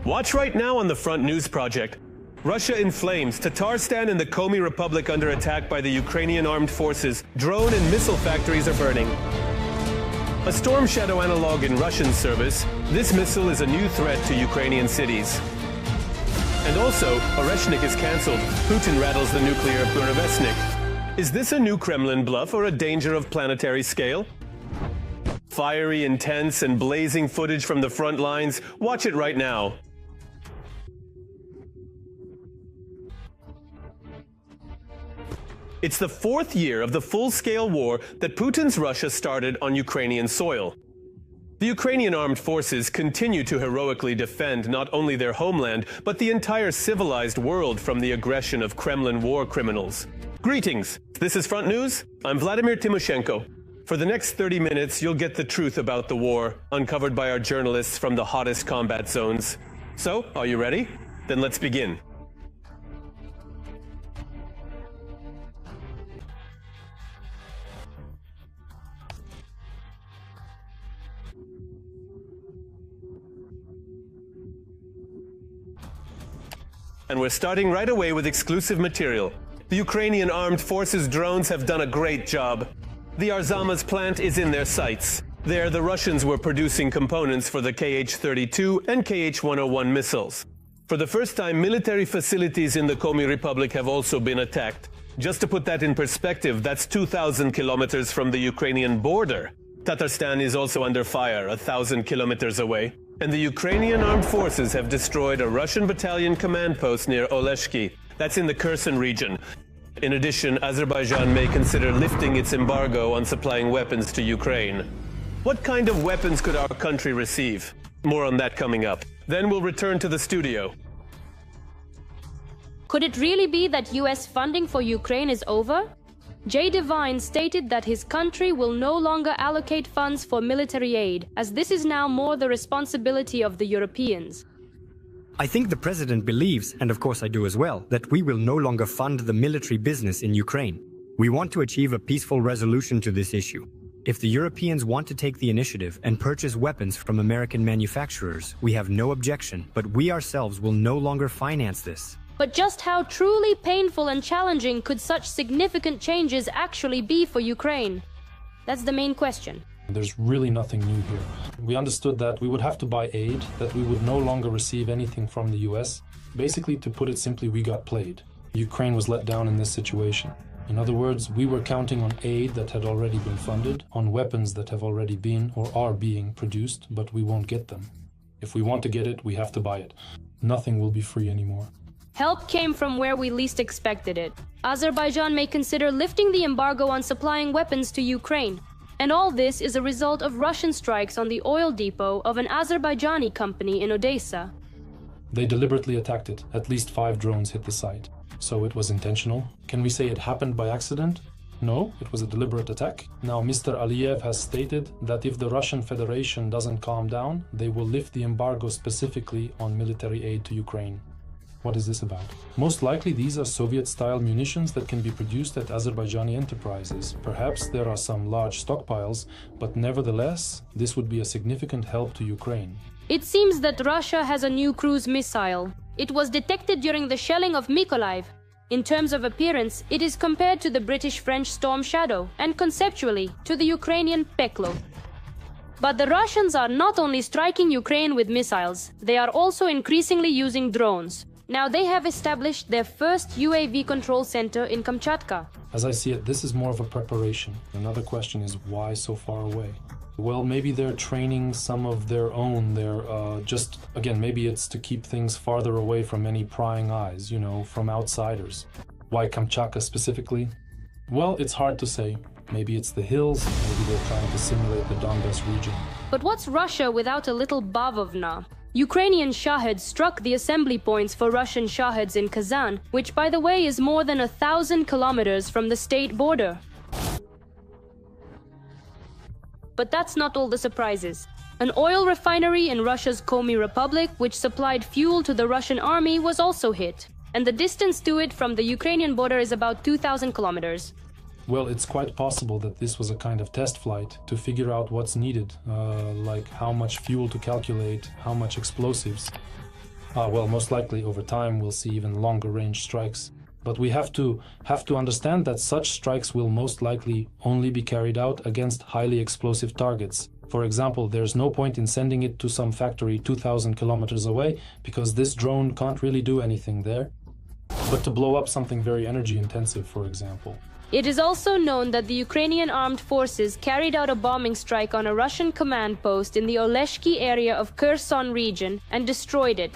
Watch right now on the Front News Project. Russia in flames, Tatarstan and the Komi Republic under attack by the Ukrainian armed forces. Drone and missile factories are burning. A Storm Shadow analog in Russian service, this missile is a new threat to Ukrainian cities. And also, Oreshnik is cancelled. Putin rattles the nuclear Burevestnik. Is this a new Kremlin bluff or a danger of planetary scale? Fiery, intense, and blazing footage from the front lines. Watch it right now. It's the fourth year of the full-scale war that Putin's Russia started on Ukrainian soil. The Ukrainian armed forces continue to heroically defend not only their homeland, but the entire civilized world from the aggression of Kremlin war criminals. Greetings! This is Front News. I'm Vladimir Timoshenko. For the next 30 minutes, you'll get the truth about the war, uncovered by our journalists from the hottest combat zones. So, are you ready? Then let's begin. And we're starting right away with exclusive material. The Ukrainian armed forces drones have done a great job. The Arzamas plant is in their sights. There, the Russians were producing components for the Kh-32 and Kh-101 missiles. For the first time, military facilities in the Komi Republic have also been attacked. Just to put that in perspective, that's 2,000 kilometers from the Ukrainian border. Tatarstan is also under fire, 1,000 kilometers away. And the Ukrainian armed forces have destroyed a Russian battalion command post near Oleshki. That's in the Kherson region. In addition, Azerbaijan may consider lifting its embargo on supplying weapons to Ukraine. What kind of weapons could our country receive? More on that coming up. Then we'll return to the studio. Could it really be that US funding for Ukraine is over? Jay Devine stated that his country will no longer allocate funds for military aid, as this is now more the responsibility of the Europeans. I think the president believes, and of course I do as well, that we will no longer fund the military business in Ukraine. We want to achieve a peaceful resolution to this issue. If the Europeans want to take the initiative and purchase weapons from American manufacturers, we have no objection, but we ourselves will no longer finance this. But just how truly painful and challenging could such significant changes actually be for Ukraine? That's the main question. There's really nothing new here. We understood that we would have to buy aid, that we would no longer receive anything from the US. Basically, to put it simply, we got played. Ukraine was let down in this situation. In other words, we were counting on aid that had already been funded, on weapons that have already been or are being produced, but we won't get them. If we want to get it, we have to buy it. Nothing will be free anymore. Help came from where we least expected it. Azerbaijan may consider lifting the embargo on supplying weapons to Ukraine. And all this is a result of Russian strikes on the oil depot of an Azerbaijani company in Odessa. They deliberately attacked it. At least 5 drones hit the site. So it was intentional. Can we say it happened by accident? No, it was a deliberate attack. Now, Mr. Aliyev has stated that if the Russian Federation doesn't calm down, they will lift the embargo specifically on military aid to Ukraine. What is this about? Most likely these are Soviet-style munitions that can be produced at Azerbaijani enterprises. Perhaps there are some large stockpiles, but nevertheless, this would be a significant help to Ukraine. It seems that Russia has a new cruise missile. It was detected during the shelling of Mykolaiv. In terms of appearance, it is compared to the British-French Storm Shadow, and conceptually, to the Ukrainian Peklo. But the Russians are not only striking Ukraine with missiles, they are also increasingly using drones. Now they have established their first UAV control center in Kamchatka. As I see it, this is more of a preparation. Another question is, why so far away? Well, maybe they're training some of their own. Again, maybe it's to keep things farther away from any prying eyes, from outsiders. Why Kamchatka specifically? Well, it's hard to say. Maybe it's the hills, maybe they're trying to simulate the Donbas region. But what's Russia without a little Bavovna? Ukrainian Shaheds struck the assembly points for Russian Shaheds in Kazan, which by the way is more than 1,000 kilometers from the state border. But that's not all the surprises. An oil refinery in Russia's Komi Republic, which supplied fuel to the Russian army, was also hit. And the distance to it from the Ukrainian border is about 2,000 kilometers. Well, it's quite possible that this was a kind of test flight to figure out what's needed, like how much fuel to calculate, how much explosives. Well, most likely over time we'll see even longer range strikes. But we have to understand that such strikes will most likely only be carried out against highly explosive targets. For example, there's no point in sending it to some factory 2,000 kilometers away because this drone can't really do anything there. But to blow up something very energy intensive, for example. It is also known that the Ukrainian armed forces carried out a bombing strike on a Russian command post in the Oleshki area of Kherson region and destroyed it.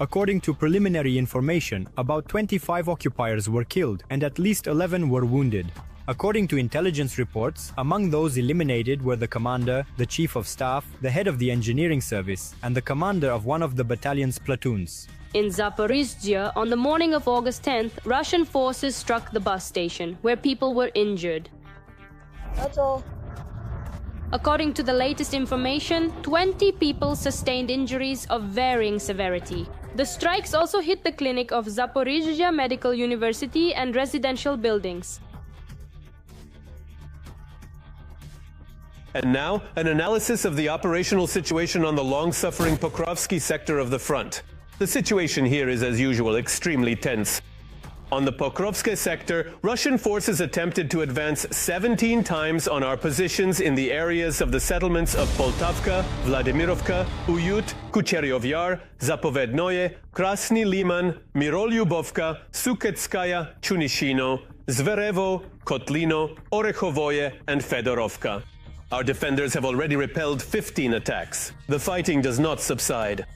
According to preliminary information, about 25 occupiers were killed and at least 11 were wounded. According to intelligence reports, among those eliminated were the commander, the chief of staff, the head of the engineering service, and the commander of one of the battalion's platoons. In Zaporizhzhia, on the morning of August 10th, Russian forces struck the bus station, where people were injured. That's all. According to the latest information, 20 people sustained injuries of varying severity. The strikes also hit the clinic of Zaporizhzhia Medical University and residential buildings. And now, an analysis of the operational situation on the long-suffering Pokrovsky sector of the front. The situation here is, as usual, extremely tense. On the Pokrovsky sector, Russian forces attempted to advance 17 times on our positions in the areas of the settlements of Poltavka, Vladimirovka, Uyut, Kucheryov Yar, Zapovednoye, Krasny Liman, Mirolyubovka, Suketskaya, Chunishino, Zverevo, Kotlino, Orekhovoye, and Fedorovka. Our defenders have already repelled 15 attacks. The fighting does not subside.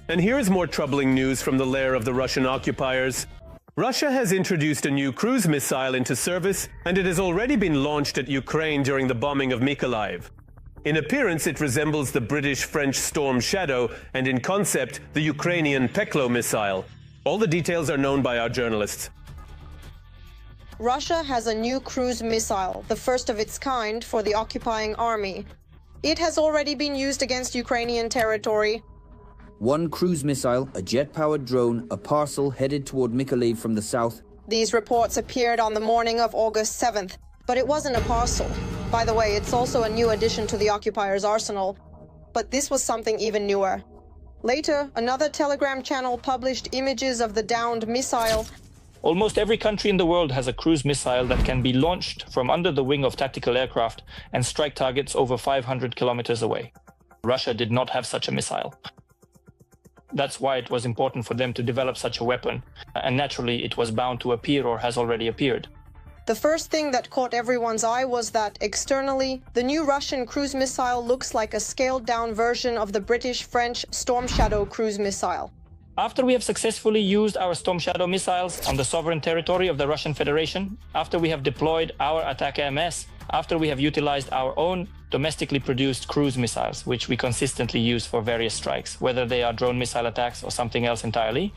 And here is more troubling news from the lair of the Russian occupiers. Russia has introduced a new cruise missile into service, and it has already been launched at Ukraine during the bombing of Mykolaiv. In appearance, it resembles the British-French Storm Shadow, and in concept, the Ukrainian Peklo missile. All the details are known by our journalists. Russia has a new cruise missile, the first of its kind for the occupying army. It has already been used against Ukrainian territory. One cruise missile, a jet-powered drone, a parcel headed toward Mykolaiv from the south. These reports appeared on the morning of August 7th, but it wasn't a parcel. By the way, it's also a new addition to the occupiers' arsenal. But this was something even newer. Later, another Telegram channel published images of the downed missile. Almost every country in the world has a cruise missile that can be launched from under the wing of tactical aircraft and strike targets over 500 kilometers away. Russia did not have such a missile. That's why it was important for them to develop such a weapon, and naturally it was bound to appear or has already appeared. The first thing that caught everyone's eye was that, externally, the new Russian cruise missile looks like a scaled-down version of the British-French Storm Shadow cruise missile. After we have successfully used our Storm Shadow missiles on the sovereign territory of the Russian Federation, after we have deployed our attack AMS, after we have utilized our own domestically produced cruise missiles, which we consistently use for various strikes, whether they are drone missile attacks or something else entirely,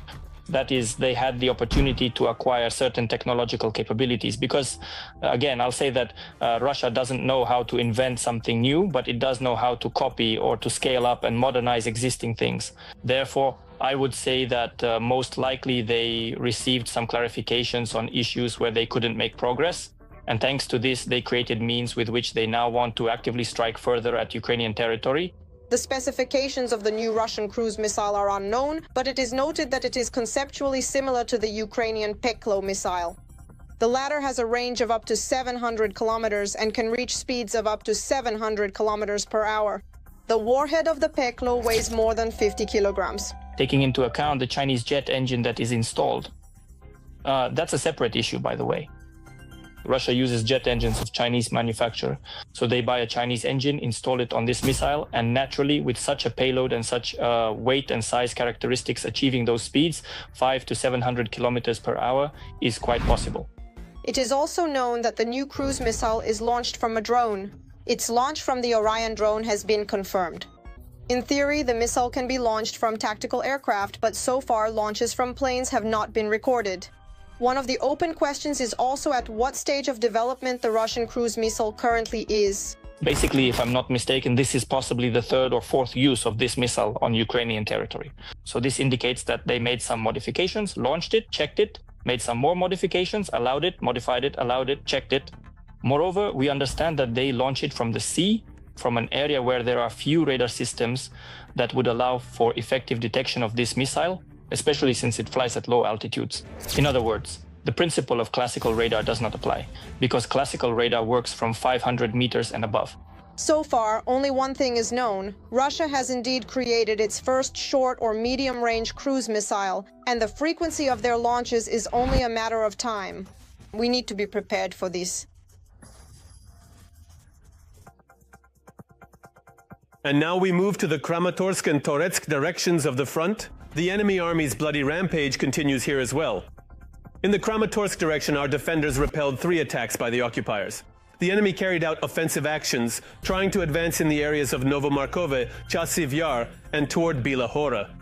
that is, they had the opportunity to acquire certain technological capabilities. Because, again, I'll say that Russia doesn't know how to invent something new, but it does know how to copy or to scale up and modernize existing things. Therefore, I would say that most likely they received some clarifications on issues where they couldn't make progress. And thanks to this, they created means with which they now want to actively strike further at Ukrainian territory. The specifications of the new Russian cruise missile are unknown, but it is noted that it is conceptually similar to the Ukrainian Peklo missile. The latter has a range of up to 700 kilometers and can reach speeds of up to 700 kilometers per hour. The warhead of the Peklo weighs more than 50 kilograms. Taking into account the Chinese jet engine that is installed. That's a separate issue, by the way. Russia uses jet engines of Chinese manufacture. So they buy a Chinese engine, install it on this missile, and naturally, with such a payload and such weight and size characteristics, achieving those speeds, 500 to 700 kilometers per hour, is quite possible. It is also known that the new cruise missile is launched from a drone. Its launch from the Orion drone has been confirmed. In theory, the missile can be launched from tactical aircraft, but so far launches from planes have not been recorded. One of the open questions is also at what stage of development the Russian cruise missile currently is. Basically, if I'm not mistaken, this is possibly the third or fourth use of this missile on Ukrainian territory. So this indicates that they made some modifications, launched it, checked it, made some more modifications, allowed it, modified it, allowed it, checked it. Moreover, we understand that they launch it from the sea from an area where there are few radar systems that would allow for effective detection of this missile, especially since it flies at low altitudes. In other words, the principle of classical radar does not apply, because classical radar works from 500 meters and above. So far, only one thing is known. Russia has indeed created its first short or medium-range cruise missile, and the frequency of their launches is only a matter of time. We need to be prepared for this. And now we move to the Kramatorsk and Toretsk directions of the front. The enemy army's bloody rampage continues here as well. In the Kramatorsk direction, our defenders repelled 3 attacks by the occupiers. The enemy carried out offensive actions, trying to advance in the areas of Novomarkove, Chasiv Yar, and toward Bila Hora.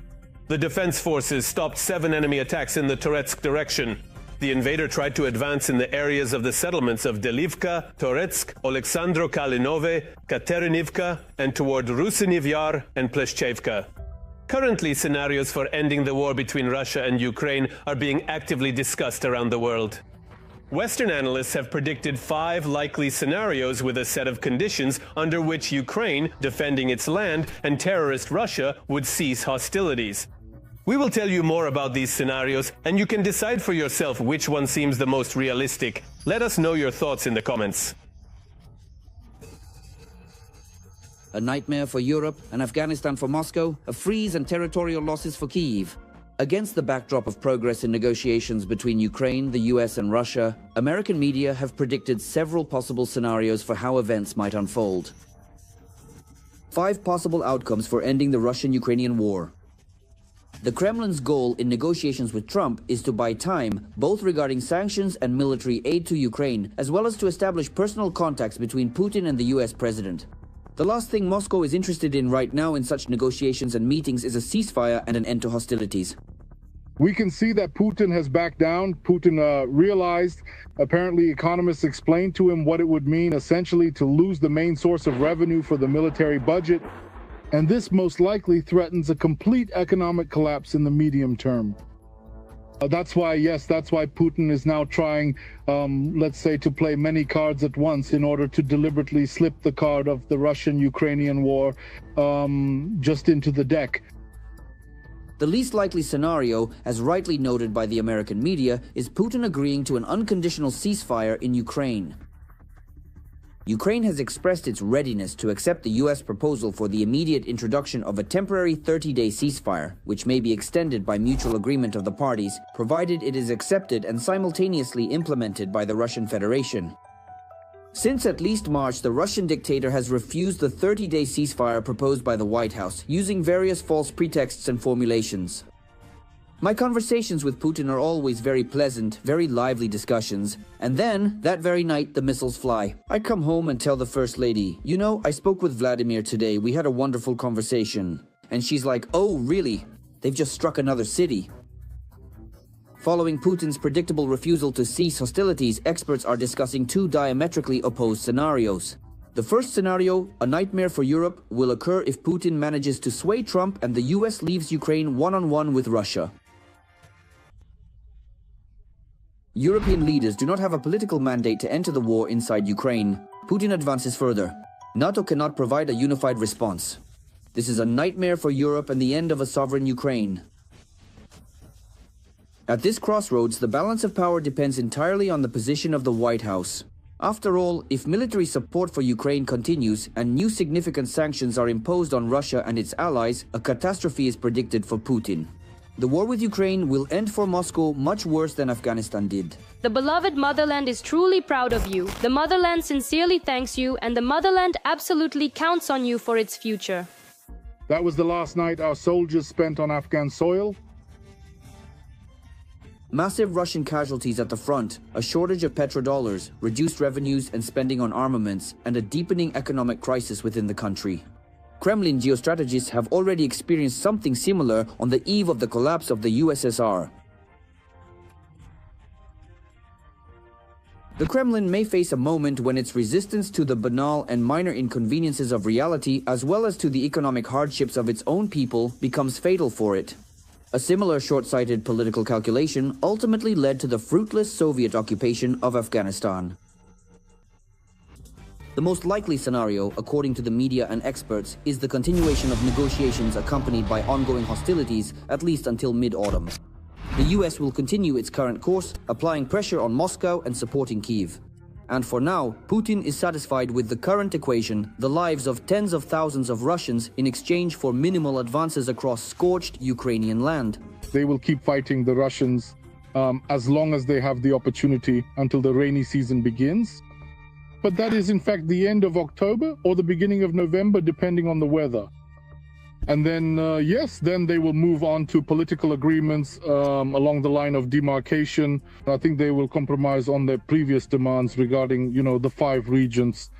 The defense forces stopped 7 enemy attacks in the Toretsk direction. The invader tried to advance in the areas of the settlements of Delivka, Toretsk, Oleksandro Kalinove, Katerinivka, and toward Rusiniv Yar and Pleshchevka. Currently, scenarios for ending the war between Russia and Ukraine are being actively discussed around the world. Western analysts have predicted 5 likely scenarios with a set of conditions under which Ukraine, defending its land, and terrorist Russia would cease hostilities. We will tell you more about these scenarios, and you can decide for yourself which one seems the most realistic. Let us know your thoughts in the comments. A nightmare for Europe and Afghanistan for Moscow, a freeze and territorial losses for Kyiv. Against the backdrop of progress in negotiations between Ukraine, the US and Russia, American media have predicted several possible scenarios for how events might unfold. 5 possible outcomes for ending the Russian-Ukrainian war. The Kremlin's goal in negotiations with Trump is to buy time, both regarding sanctions and military aid to Ukraine, as well as to establish personal contacts between Putin and the US president. The last thing Moscow is interested in right now in such negotiations and meetings is a ceasefire and an end to hostilities. We can see that Putin has backed down. Putin realized, apparently economists explained to him what it would mean essentially to lose the main source of revenue for the military budget. And this most likely threatens a complete economic collapse in the medium term. That's why Putin is now trying, let's say, to play many cards at once in order to deliberately slip the card of the Russian-Ukrainian war just into the deck. The least likely scenario, as rightly noted by the American media, is Putin agreeing to an unconditional ceasefire in Ukraine. Ukraine has expressed its readiness to accept the US proposal for the immediate introduction of a temporary 30-day ceasefire, which may be extended by mutual agreement of the parties, provided it is accepted and simultaneously implemented by the Russian Federation. Since at least March, the Russian dictator has refused the 30-day ceasefire proposed by the White House, using various false pretexts and formulations. My conversations with Putin are always very pleasant, very lively discussions. And then, that very night, the missiles fly. I come home and tell the First Lady, you know, I spoke with Vladimir today, we had a wonderful conversation. And she's like, oh, really? They've just struck another city. Following Putin's predictable refusal to cease hostilities, experts are discussing 2 diametrically opposed scenarios. The first scenario, a nightmare for Europe, will occur if Putin manages to sway Trump and the US leaves Ukraine one-on-one with Russia. European leaders do not have a political mandate to enter the war inside Ukraine. Putin advances further. NATO cannot provide a unified response. This is a nightmare for Europe and the end of a sovereign Ukraine. At this crossroads, the balance of power depends entirely on the position of the White House. After all, if military support for Ukraine continues and new significant sanctions are imposed on Russia and its allies, a catastrophe is predicted for Putin. The war with Ukraine will end for Moscow much worse than Afghanistan did. The beloved motherland is truly proud of you. The motherland sincerely thanks you, and the motherland absolutely counts on you for its future. That was the last night our soldiers spent on Afghan soil. Massive Russian casualties at the front, a shortage of petrodollars, reduced revenues and spending on armaments, and a deepening economic crisis within the country. Kremlin geostrategists have already experienced something similar on the eve of the collapse of the USSR. The Kremlin may face a moment when its resistance to the banal and minor inconveniences of reality, as well as to the economic hardships of its own people, becomes fatal for it. A similar short-sighted political calculation ultimately led to the fruitless Soviet occupation of Afghanistan. The most likely scenario, according to the media and experts, is the continuation of negotiations accompanied by ongoing hostilities, at least until mid-autumn. The US will continue its current course, applying pressure on Moscow and supporting Kyiv. And for now, Putin is satisfied with the current equation, the lives of tens of thousands of Russians in exchange for minimal advances across scorched Ukrainian land. They will keep fighting the Russians as long as they have the opportunity until the rainy season begins. But that is in fact the end of October or the beginning of November, depending on the weather. And then, then they will move on to political agreements along the line of demarcation. I think they will compromise on their previous demands regarding, the 5 regions.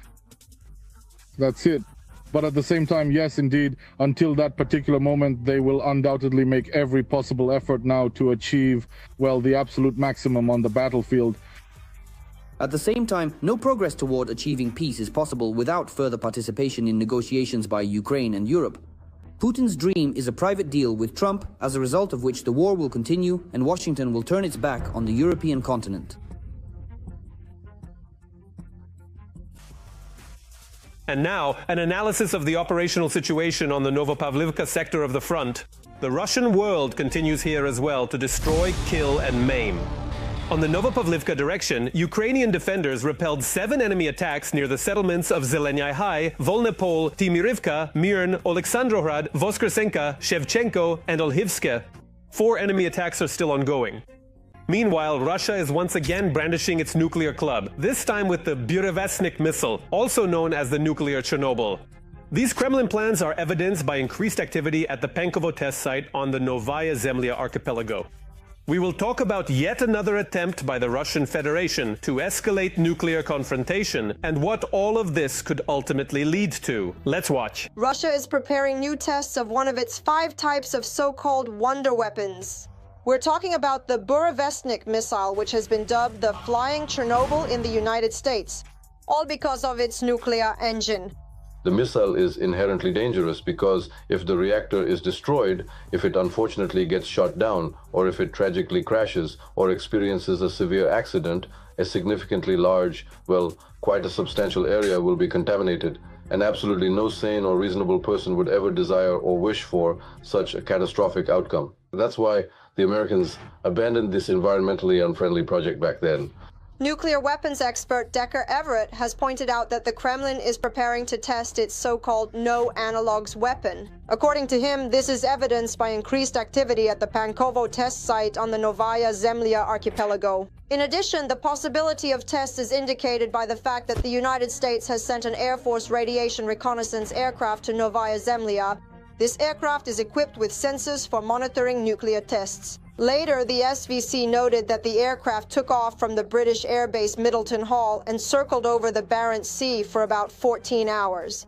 That's it. But at the same time, yes, indeed, until that particular moment, they will undoubtedly make every possible effort now to achieve, the absolute maximum on the battlefield. At the same time, no progress toward achieving peace is possible without further participation in negotiations by Ukraine and Europe. Putin's dream is a private deal with Trump, as a result of which the war will continue and Washington will turn its back on the European continent. And now, an analysis of the operational situation on the Novopavlivka sector of the front. The Russian world continues here as well to destroy, kill, and maim. On the Novopavlivka direction, Ukrainian defenders repelled 7 enemy attacks near the settlements of Zeleny High, Volnepol, Timirivka, Mirn, Oleksandrograd, Voskresenka, Shevchenko, and Olhivske. 4 enemy attacks are still ongoing. Meanwhile, Russia is once again brandishing its nuclear club, this time with the Burevestnik missile, also known as the nuclear Chernobyl. These Kremlin plans are evidenced by increased activity at the Pankovo test site on the Novaya Zemlya archipelago. We will talk about yet another attempt by the Russian Federation to escalate nuclear confrontation and what all of this could ultimately lead to. Let's watch. Russia is preparing new tests of one of its 5 types of so-called wonder weapons. We're talking about the Burevestnik missile, which has been dubbed the Flying Chernobyl in the United States, all because of its nuclear engine. The missile is inherently dangerous because if the reactor is destroyed, if it unfortunately gets shot down, or if it tragically crashes or experiences a severe accident, a significantly large, quite a substantial area will be contaminated, and absolutely no sane or reasonable person would ever desire or wish for such a catastrophic outcome. That's why the Americans abandoned this environmentally unfriendly project back then. Nuclear weapons expert Decker Everett has pointed out that the Kremlin is preparing to test its so-called no-analogs weapon. According to him, this is evidenced by increased activity at the Pankovo test site on the Novaya Zemlya archipelago. In addition, the possibility of tests is indicated by the fact that the United States has sent an Air Force radiation reconnaissance aircraft to Novaya Zemlya. This aircraft is equipped with sensors for monitoring nuclear tests. Later, the SVC noted that the aircraft took off from the British airbase Middleton Hall and circled over the Barents Sea for about 14 hours.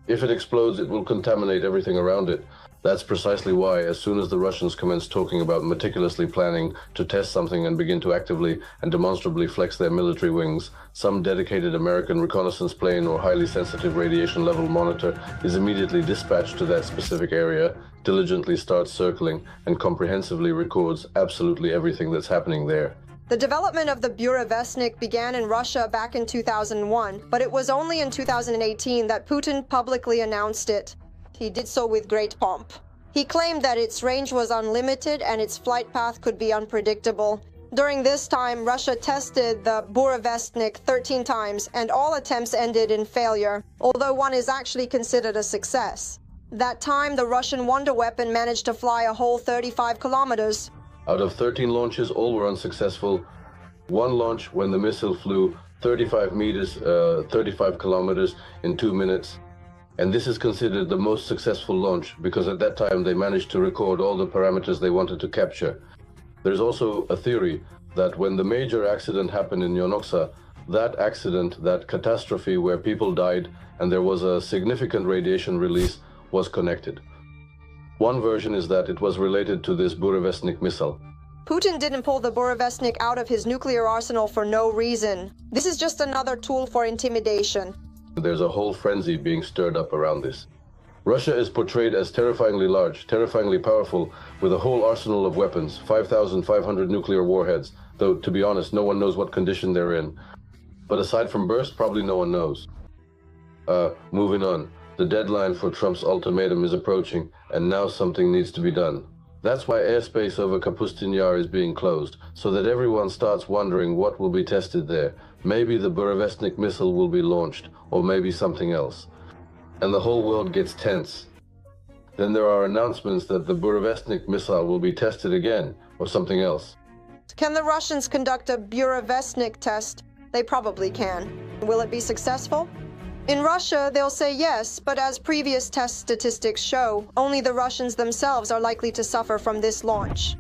If it explodes, it will contaminate everything around it. That's precisely why, as soon as the Russians commence talking about meticulously planning to test something and begin to actively and demonstrably flex their military wings, some dedicated American reconnaissance plane or highly sensitive radiation level monitor is immediately dispatched to that specific area, diligently starts circling, and comprehensively records absolutely everything that's happening there. The development of the Burevestnik began in Russia back in 2001, but it was only in 2018 that Putin publicly announced it. He did so with great pomp. He claimed that its range was unlimited and its flight path could be unpredictable. During this time, Russia tested the Burevestnik 13 times, and all attempts ended in failure, although one is actually considered a success. That time, the Russian wonder weapon managed to fly a whole 35 kilometers. Out of 13 launches, all were unsuccessful. One launch when the missile flew 35 kilometers in 2 minutes. And this is considered the most successful launch because at that time they managed to record all the parameters they wanted to capture. There's also a theory that when the major accident happened in Yonoksa, that accident, that catastrophe where people died and there was a significant radiation release, was connected. One version is that it was related to this Burevestnik missile. Putin didn't pull the Burevestnik out of his nuclear arsenal for no reason. This is just another tool for intimidation. There's a whole frenzy being stirred up around this. Russia is portrayed as terrifyingly large, terrifyingly powerful, with a whole arsenal of weapons, 5,500 nuclear warheads, though, to be honest, no one knows what condition they're in. But aside from burst, probably no one knows. moving on. The deadline for Trump's ultimatum is approaching, and now something needs to be done. That's why airspace over Kapustin Yar is being closed, so that everyone starts wondering what will be tested there. Maybe the Burevestnik missile will be launched, or maybe something else. And the whole world gets tense. Then there are announcements that the Burevestnik missile will be tested again, or something else. Can the Russians conduct a Burevestnik test? They probably can. Will it be successful? In Russia, they'll say yes, but as previous test statistics show, only the Russians themselves are likely to suffer from this launch.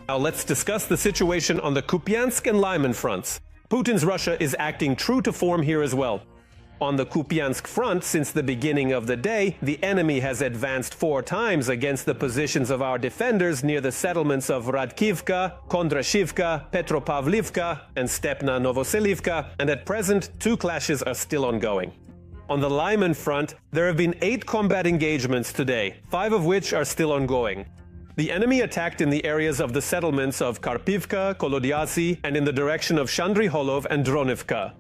Now let's discuss the situation on the Kupiansk and Lyman fronts. Putin's Russia is acting true to form here as well. On the Kupiansk front, since the beginning of the day, the enemy has advanced 4 times against the positions of our defenders near the settlements of Radkivka, Kondrashivka, Petropavlivka, and Stepna Novoselivka, and at present 2 clashes are still ongoing. On the Lyman front, there have been 8 combat engagements today, 5 of which are still ongoing. The enemy attacked in the areas of the settlements of Karpivka, Kolodiasy, and in the direction of Shandriholov and Dronivka.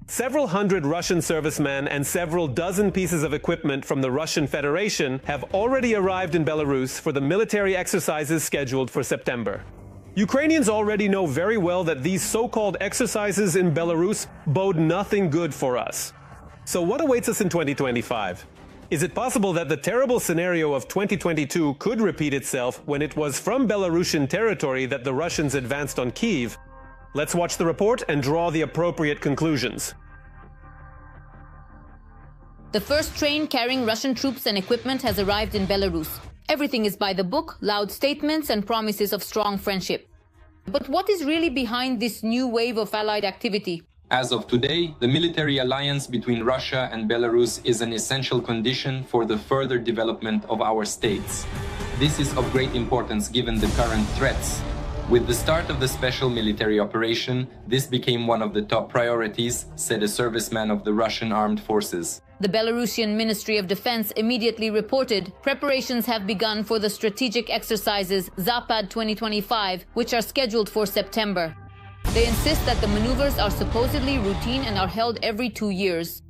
Several hundred Russian servicemen and several dozen pieces of equipment from the Russian Federation have already arrived in Belarus for the military exercises scheduled for September. Ukrainians already know very well that these so-called exercises in Belarus bode nothing good for us. So what awaits us in 2025? Is it possible that the terrible scenario of 2022 could repeat itself when it was from Belarusian territory that the Russians advanced on Kyiv? Let's watch the report and draw the appropriate conclusions. The first train carrying Russian troops and equipment has arrived in Belarus. Everything is by the book, loud statements and promises of strong friendship. But what is really behind this new wave of allied activity? As of today, the military alliance between Russia and Belarus is an essential condition for the further development of our states. This is of great importance given the current threats. With the start of the special military operation, this became one of the top priorities, said a serviceman of the Russian armed forces. The Belarusian Ministry of Defense immediately reported preparations have begun for the strategic exercises Zapad 2025, which are scheduled for September. They insist that the maneuvers are supposedly routine and are held every 2 years.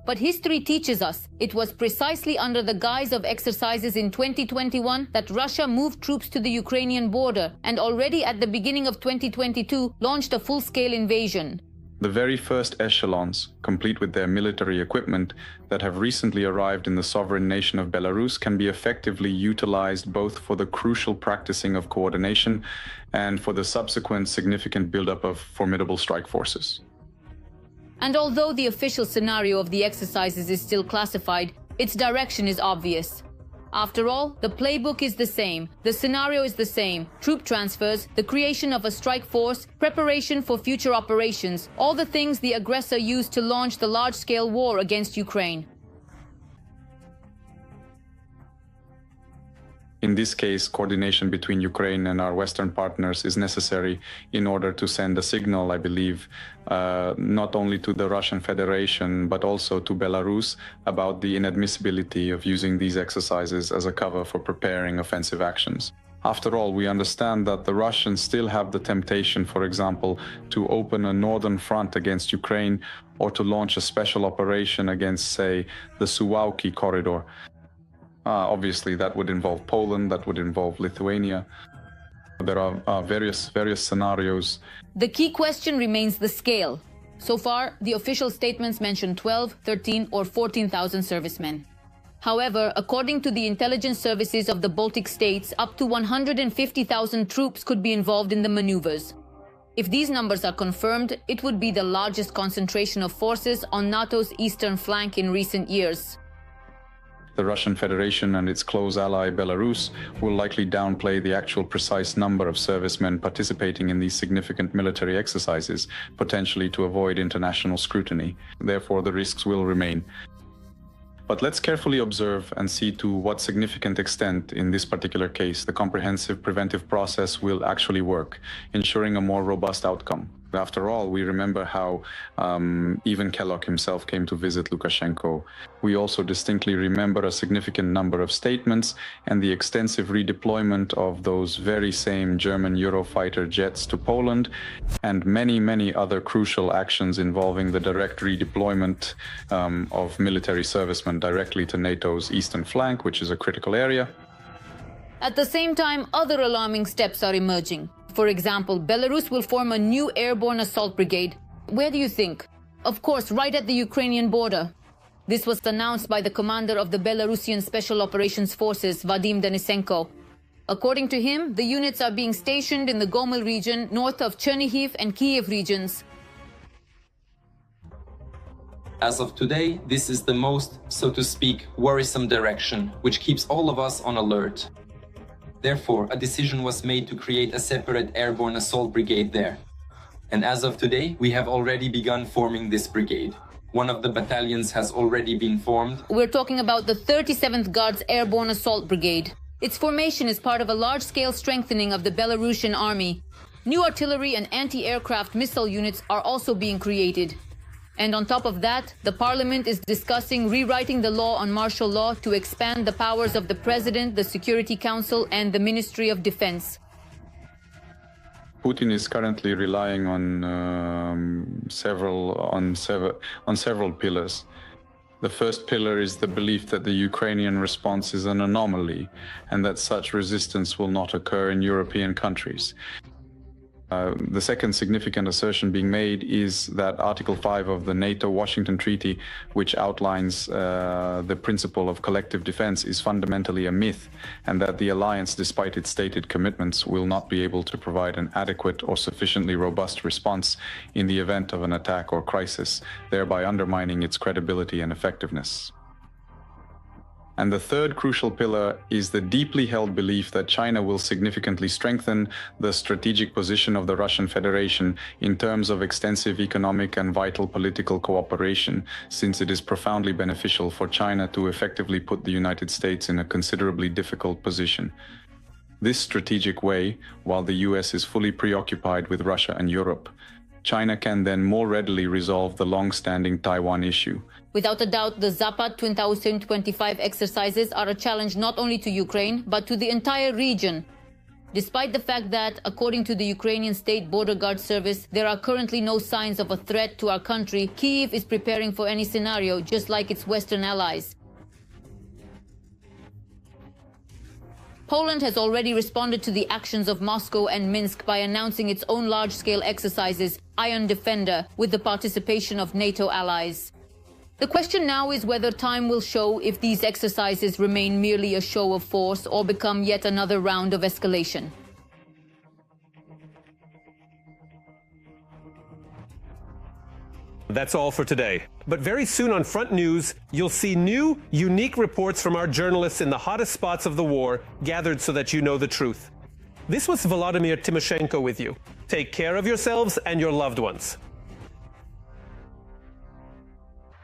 But history teaches us it was precisely under the guise of exercises in 2021 that Russia moved troops to the Ukrainian border and already at the beginning of 2022 launched a full-scale invasion. The very first echelons, complete with their military equipment, that have recently arrived in the sovereign nation of Belarus can be effectively utilized both for the crucial practicing of coordination and for the subsequent significant buildup of formidable strike forces. And although the official scenario of the exercises is still classified, its direction is obvious. After all, the playbook is the same, the scenario is the same, troop transfers, the creation of a strike force, preparation for future operations, all the things the aggressor used to launch the large-scale war against Ukraine. In this case, coordination between Ukraine and our Western partners is necessary in order to send a signal, I believe, not only to the Russian Federation, but also to Belarus about the inadmissibility of using these exercises as a cover for preparing offensive actions. After all, we understand that the Russians still have the temptation, for example, to open a northern front against Ukraine or to launch a special operation against, say, the Suwałki corridor. Obviously, that would involve Poland, that would involve Lithuania. There are various scenarios. The key question remains the scale. So far, the official statements mention 12, 13 or 14,000 servicemen. However, according to the intelligence services of the Baltic states, up to 150,000 troops could be involved in the maneuvers. If these numbers are confirmed, it would be the largest concentration of forces on NATO's eastern flank in recent years. The Russian Federation and its close ally Belarus will likely downplay the actual precise number of servicemen participating in these significant military exercises, potentially to avoid international scrutiny. Therefore, the risks will remain. But let's carefully observe and see to what significant extent, in this particular case, the comprehensive preventive process will actually work, ensuring a more robust outcome. After all, we remember how even Kellogg himself came to visit Lukashenko. We also distinctly remember a significant number of statements and the extensive redeployment of those very same German Eurofighter jets to Poland, and many, many other crucial actions involving the direct redeployment of military servicemen directly to NATO's eastern flank, which is a critical area. At the same time, other alarming steps are emerging. For example, Belarus will form a new airborne assault brigade. Where do you think? Of course, right at the Ukrainian border. This was announced by the commander of the Belarusian Special Operations Forces, Vadim Denisenko. According to him, the units are being stationed in the Gomel region, north of Chernihiv and Kiev regions. As of today, this is the most, so to speak, worrisome direction, which keeps all of us on alert. Therefore, a decision was made to create a separate airborne assault brigade there. And as of today, we have already begun forming this brigade. One of the battalions has already been formed. We're talking about the 37th Guards Airborne Assault Brigade. Its formation is part of a large-scale strengthening of the Belarusian army. New artillery and anti-aircraft missile units are also being created. And on top of that, the parliament is discussing rewriting the law on martial law to expand the powers of the president, the Security Council, and the Ministry of Defense. Putin is currently relying on several pillars. The first pillar is the belief that the Ukrainian response is an anomaly and that such resistance will not occur in European countries. The second significant assertion being made is that Article 5 of the NATO-Washington Treaty, which outlines the principle of collective defense, is fundamentally a myth, and that the alliance, despite its stated commitments, will not be able to provide an adequate or sufficiently robust response in the event of an attack or crisis, thereby undermining its credibility and effectiveness. And the third crucial pillar is the deeply held belief that China will significantly strengthen the strategic position of the Russian Federation in terms of extensive economic and vital political cooperation, since it is profoundly beneficial for China to effectively put the United States in a considerably difficult position. This strategic way, while the US is fully preoccupied with Russia and Europe, China can then more readily resolve the long-standing Taiwan issue. Without a doubt, the Zapad 2025 exercises are a challenge not only to Ukraine, but to the entire region. Despite the fact that, according to the Ukrainian State Border Guard Service, there are currently no signs of a threat to our country, Kyiv is preparing for any scenario, just like its Western allies. Poland has already responded to the actions of Moscow and Minsk by announcing its own large-scale exercises, Iron Defender, with the participation of NATO allies. The question now is whether time will show if these exercises remain merely a show of force or become yet another round of escalation. That's all for today. But very soon on Front News, you'll see new, unique reports from our journalists in the hottest spots of the war, gathered so that you know the truth. This was Volodymyr Tymoshenko with you. Take care of yourselves and your loved ones.